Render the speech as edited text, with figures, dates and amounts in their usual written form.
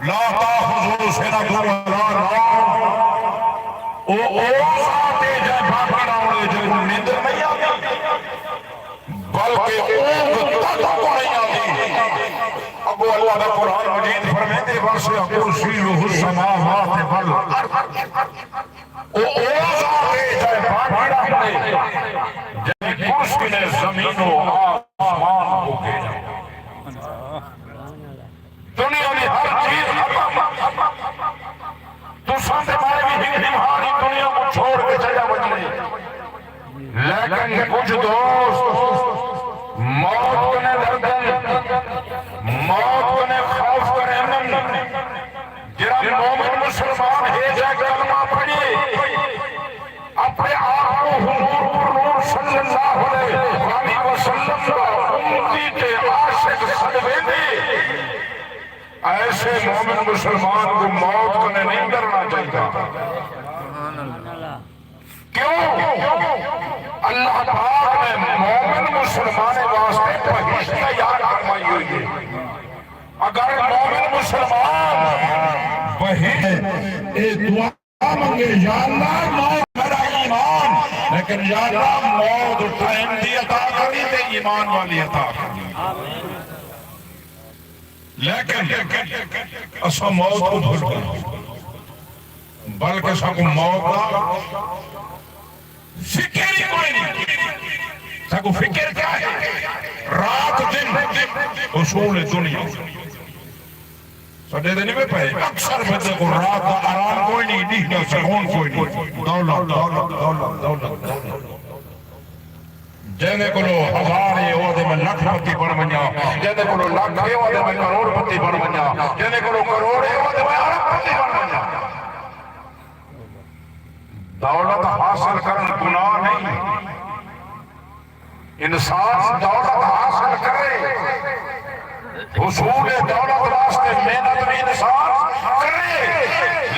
لا تاخذو سنۃ ولا نوم او ذات جے بھاگنا ہوئے جو نیندر نہیں آتی بلکہ اونگ تک کو نہیں آتی ابو اللہ دا قرآن مجید فرمیندے واسع کرسیہ السماوات والارض او ذات جے بھاگنا ہوئے جن کرسی نے زمین و آسمان کو گھیرا دنیا میں ہر چیز تو سامنے بارے بھی ہماری دنیا کو چھوڑ کے چلا بچنے لیکن کچھ دوست موت کنے دردن موت کنے خوف کرے من جرا مومن مسلمان ہے جائے کلمہ پڑھئے اپنے آپ کو حضور پر نور صلی اللہ علیہ وسلم کا امتی کے عاشق صدوے دے ایسے مومن مسلمان کو موت کرنے نہیں ڈرنا چاہتا کیوں؟ اللہ پاک نے مومن مسلمان واسطے بہشت تیار فرمائی ہوئی ہے اگر مومن مسلمان بہشت دعا مانگے یا اللہ موت میرا ایمان لیکن یا اللہ موت ٹائم دی عطا کری تے ایمان والی عطا کری لیکن اسا موت کو بھول گئے بلکہ سا کو موت کا فکر ہی کوئی نہیں سا کو فکر کیا ہے رات دن اصول دنیا سڈے دن میں پہے اکثر بندے کو رات کا آرام کوئی نہیں دیکھنا سکون کوئی نہیں دولت دولت دولت دولت دولت جینے کو لو ہزار یہ عہدے میں لکھ پتی بڑھ منیا جینے کو لو لاکھ یہ عہدے میں کروڑ پتی بڑھ منیا جینے کو لو کروڑ یہ عہدے میں ارب پتی بڑھ منیا دولت حاصل کرنا گناہ نہیں انسان دولت حاصل کرے حصول دولت واسطے محنت بھی انسان کرے